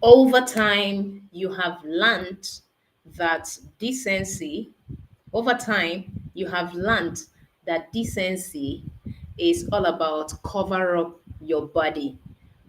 Over time, you have learned that decency, over time, you have learned that decency is all about cover up your body.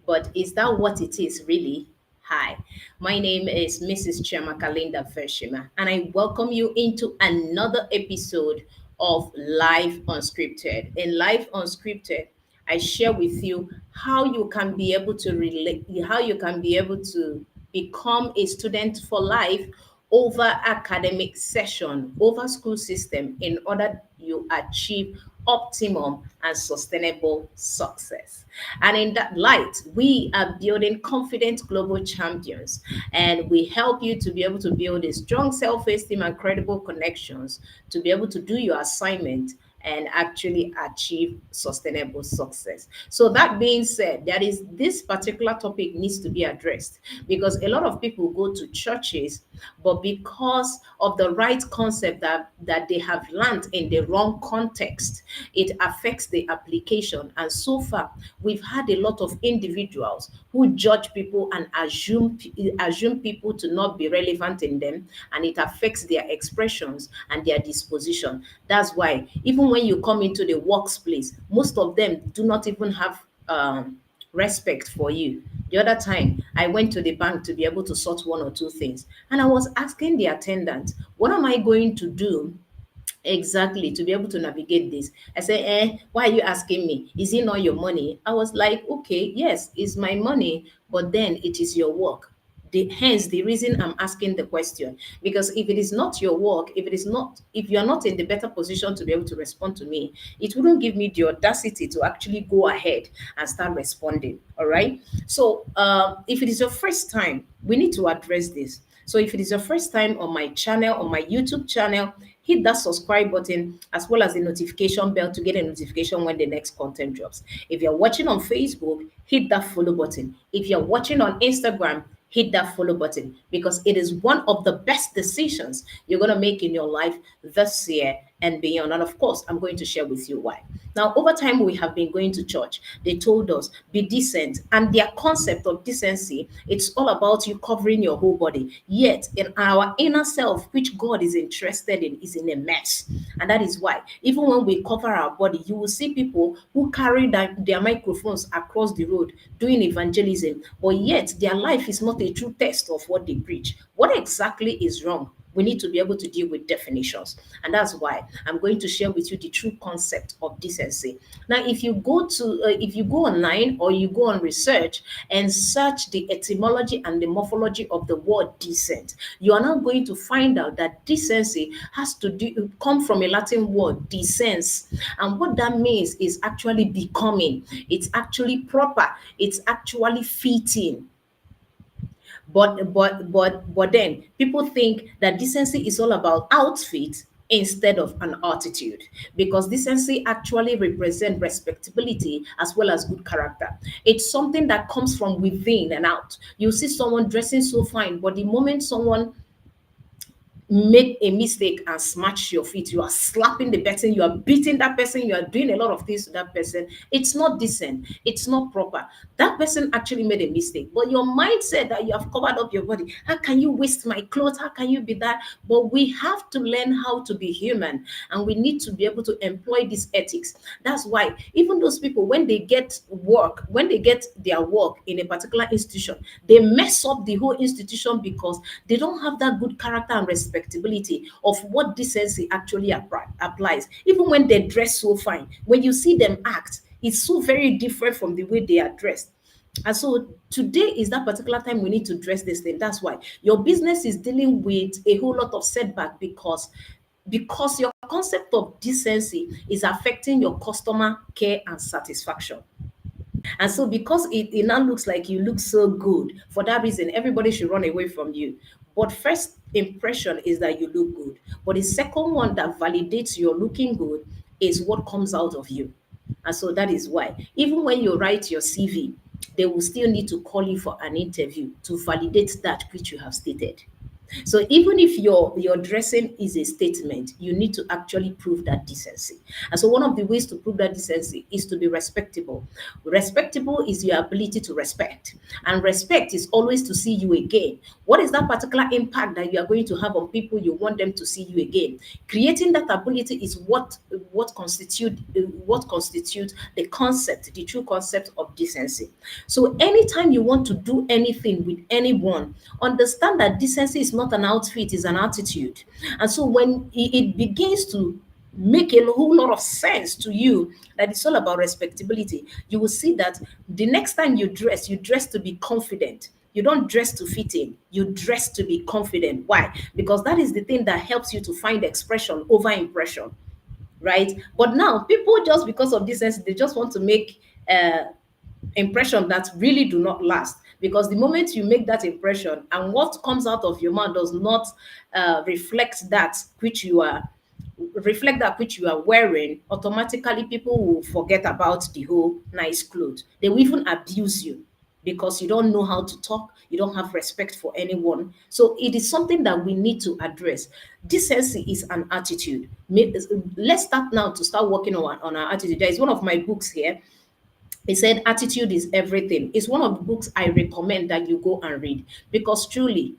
But is that what it is really? Hi, my name is Mrs. 𝗟𝗲𝗦𝗃𝗧𝗃, and I welcome you into another episode of Life Unscripted. In Life Unscripted, I share with you how you can be able to relate, how you can be able to become a student for life over academic session, over school system, in order you achieve optimum and sustainable success. And in that light, we are building confident global champions, and we help you to be able to build a strong self-esteem and credible connections to be able to do your assignment and actually achieve sustainable success. So that being said, that is this particular topic needs to be addressed because a lot of people go to churches, but because of the right concept that they have learned in the wrong context, it affects the application. And so far, we've had a lot of individuals who judge people and assume people to not be relevant in them, and it affects their expressions and their disposition. That's why even when you come into the workplace, most of them do not even have respect for you. The other time, I went to the bank to be able to sort one or two things, and I was asking the attendant, "What am I going to do exactly to be able to navigate this?" I said, why are you asking me? Is it not your money? I was like, okay, yes, it's my money, but then it is your work. Hence the reason I'm asking the question, because if it is not your work, if you are not in the better position to be able to respond to me, it wouldn't give me the audacity to actually go ahead and start responding. All right. So if it is your first time, we need to address this. So if it is your first time on my channel, on my YouTube channel, hit that subscribe button as well as the notification bell to get a notification when the next content drops. If you're watching on Facebook, hit that follow button. If you're watching on Instagram, hit that follow button because it is one of the best decisions you're going to make in your life this year and beyond. And of course, I'm going to share with you why. Now, over time, we have been going to church. They told us, be decent. And their concept of decency, it's all about you covering your whole body. Yet, in our inner self, which God is interested in, is in a mess. And that is why, even when we cover our body, you will see people who carry their microphones across the road doing evangelism, but yet their life is not a true test of what they preach. What exactly is wrong? We need to be able to deal with definitions. And that's why I'm going to share with you the true concept of decency. Now, if you go online or you go on research and search the etymology and the morphology of the word decent, you are now going to find out that decency has to come from a Latin word, decens. And what that means is actually becoming. It's actually proper. It's actually fitting. But then people think that decency is all about outfit instead of an attitude, because decency actually represents respectability as well as good character. It's something that comes from within and out. You see someone dressing so fine, but the moment someone make a mistake and smash your feet, you are slapping the person, you are beating that person, you are doing a lot of things to that person. It's not decent, it's not proper. That person actually made a mistake, but your mind said that you have covered up your body. How can you waste my clothes? How can you be that? But we have to learn how to be human, and we need to be able to employ these ethics. That's why even those people, when they get their work in a particular institution, they mess up the whole institution because they don't have that good character and respectability of what decency actually applies. Even when they dress so fine, when you see them act, it's so very different from the way they are dressed. And so today is that particular time we need to dress this thing. That's why your business is dealing with a whole lot of setback because your concept of decency is affecting your customer care and satisfaction. And so because it now looks like you look so good, for that reason, everybody should run away from you. But first impression is that you look good. But the second one that validates your looking good is what comes out of you. And so that is why, even when you write your CV, they will still need to call you for an interview to validate that which you have stated. So even if your dressing is a statement, you need to actually prove that decency. And so one of the ways to prove that decency is to be respectable. Respectable is your ability to respect, and respect is always to see you again. What is that particular impact that you are going to have on people you want them to see you again? Creating that ability is what constitute the concept, the true concept of decency. So anytime you want to do anything with anyone, understand that decency is not an outfit, it's an attitude. And so when it begins to make a whole lot of sense to you that it's all about respectability, you will see that the next time you dress to be confident. You don't dress to fit in, you dress to be confident. Why? Because that is the thing that helps you to find expression over impression, right? But now people, just because of this, they just want to make impression that really do not last, because the moment you make that impression and what comes out of your mouth does not reflect that which you are wearing, automatically people will forget about the whole nice clothes. They will even abuse you because you don't know how to talk, you don't have respect for anyone. So it is something that we need to address. Decency is an attitude. Let's start now to start working on our attitude. There is one of my books here. It said, Attitude is Everything. It's one of the books I recommend that you go and read, because truly,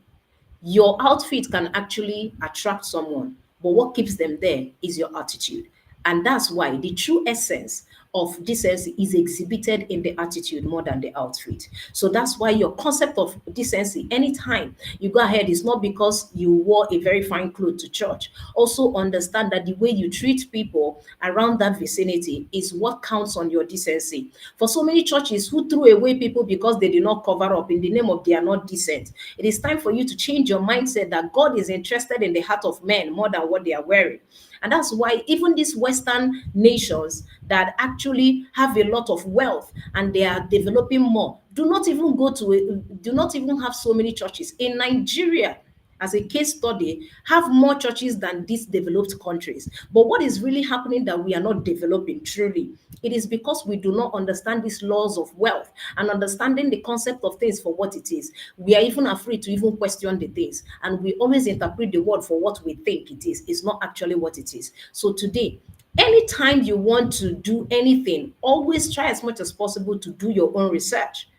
your outfit can actually attract someone, but what keeps them there is your attitude. And that's why the true essence of decency is exhibited in the attitude more than the outfit. So that's why your concept of decency, anytime you go ahead, is not because you wore a very fine cloth to church. Also understand that the way you treat people around that vicinity is what counts on your decency. For so many churches who threw away people because they did not cover up in the name of they are not decent, it is time for you to change your mindset that God is interested in the heart of men more than what they are wearing. And that's why even these Western nations that actually have a lot of wealth and they are developing more do not even have so many churches. In Nigeria, as a case study, have more churches than these developed countries. But what is really happening that we are not developing truly? It is because we do not understand these laws of wealth and understanding the concept of things for what it is. We are even afraid to even question the things, and we always interpret the word for what we think it is. It's not actually what it is. So today, anytime you want to do anything, always try as much as possible to do your own research.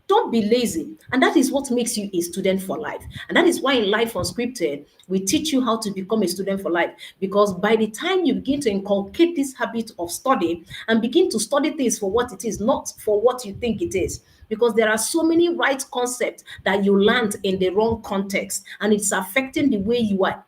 Don't be lazy. And that is what makes you a student for life. And that is why in Life Unscripted, we teach you how to become a student for life. Because by the time you begin to inculcate this habit of studying and begin to study things for what it is, not for what you think it is, because there are so many right concepts that you learned in the wrong context, and it's affecting the way you are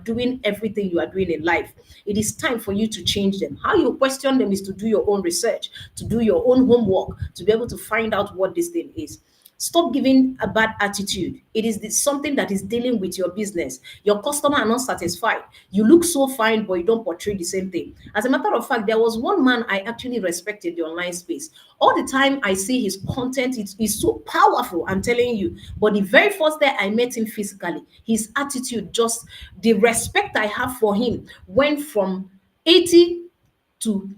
doing everything you are doing in life. It is time for you to change them. How you question them is to do your own research, to do your own homework, to be able to find out what this thing is. Stop giving a bad attitude. It is something that is dealing with your business. Your customer are not satisfied. You look so fine, but you don't portray the same thing. As a matter of fact, there was one man I actually respected the online space. All the time I see his content, it's so powerful, I'm telling you. But the very first day I met him physically, his attitude, just the respect I have for him went from 80 to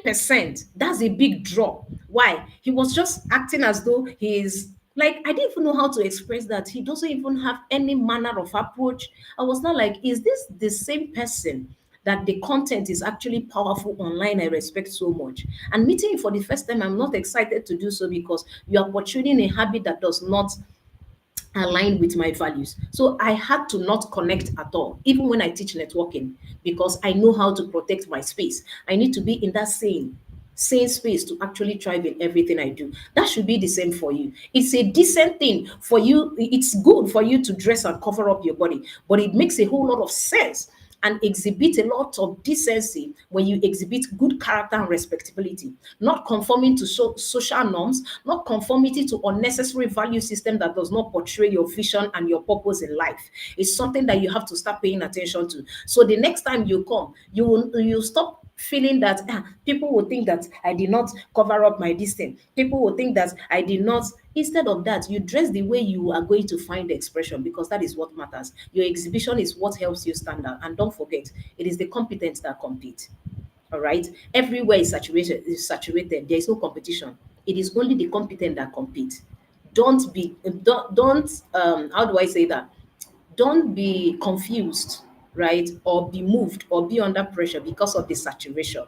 10%. That's a big drop. Why? He was just acting as though he is like, I didn't even know how to express that. He doesn't even have any manner of approach. I was not like, is this the same person that the content is actually powerful online I respect so much? And meeting you for the first time, I'm not excited to do so because you are portraying a habit that does not align with my values. So I had to not connect at all, even when I teach networking, because I know how to protect my space. I need to be in that same space to actually thrive in everything I do. That should be the same for you. It's a decent thing for you. It's good for you to dress and cover up your body, but it makes a whole lot of sense and exhibit a lot of decency when you exhibit good character and respectability, not conforming to social norms, not conformity to unnecessary value system that does not portray your vision and your purpose in life. It's something that you have to start paying attention to. So the next time you come, you stop feeling that people will think that I did not cover up my distance. People will think that I did not. Instead of that, you dress the way you are going to find the expression, because that is what matters. Your exhibition is what helps you stand out. And don't forget, it is the competent that compete. All right. Everywhere is saturated. There is no competition. It is only the competent that compete. Don't how do I say that? Don't be confused, right? Or be moved or be under pressure because of the saturation.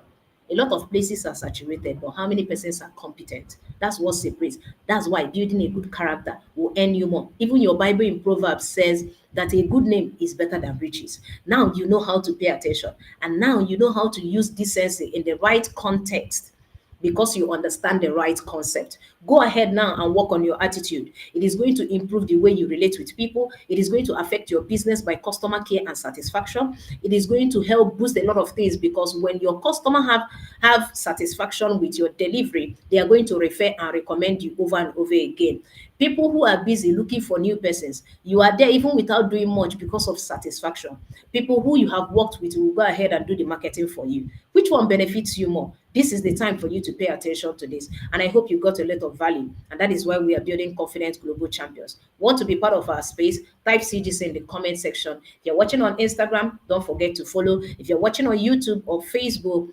A lot of places are saturated, but how many persons are competent? That's what separates. That's why building a good character will earn you more. Even your Bible in Proverbs says that a good name is better than riches. Now you know how to pay attention, and now you know how to use decency in the right context because you understand the right concept. Go ahead now and work on your attitude. It is going to improve the way you relate with people. It is going to affect your business by customer care and satisfaction. It is going to help boost a lot of things because when your customer have satisfaction with your delivery, they are going to refer and recommend you over and over again. People who are busy looking for new persons, you are there even without doing much because of satisfaction. People who you have worked with will go ahead and do the marketing for you. Which one benefits you more? This is the time for you to pay attention to this. And I hope you got a lot of value. And that is why we are building confident global champions. Want to be part of our space? Type CGC in the comment section. If you're watching on Instagram, don't forget to follow. If you're watching on YouTube or Facebook,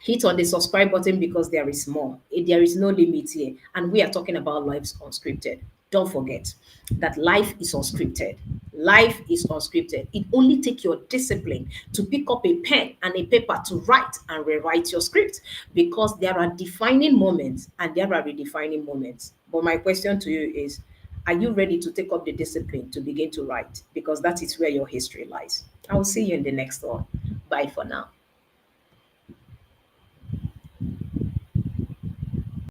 hit on the subscribe button because there is more. There is no limit here. And we are talking about lives unscripted. Don't forget that life is unscripted. Life is unscripted. It only takes your discipline to pick up a pen and a paper to write and rewrite your script because there are defining moments and there are redefining moments. But my question to you is, are you ready to take up the discipline to begin to write? Because that is where your history lies. I will see you in the next one. Bye for now.